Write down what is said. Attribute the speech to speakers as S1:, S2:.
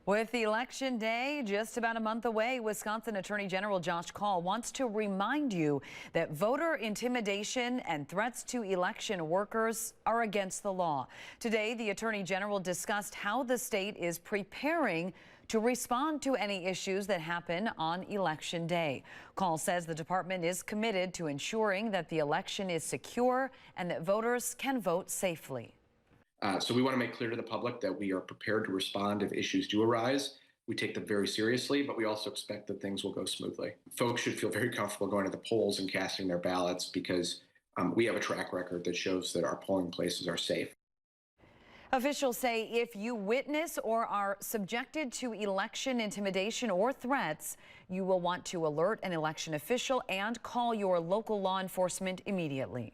S1: With Election Day just about a month away, Wisconsin Attorney General Josh Kaul wants to remind you that voter intimidation and threats to election workers are against the law. Today, the Attorney General discussed how the state is preparing to respond to any issues that happen on Election Day. Kaul says the department is committed to ensuring that the election is secure and that voters can vote safely.
S2: So we want to make clear to the public that we are prepared to respond if issues do arise. We take them very seriously, but we also expect that things will go smoothly. Folks should feel very comfortable going to the polls and casting their ballots because we have a track record that shows that our polling places are safe.
S1: Officials say if you witness or are subjected to election intimidation or threats, you will want to alert an election official and call your local law enforcement immediately.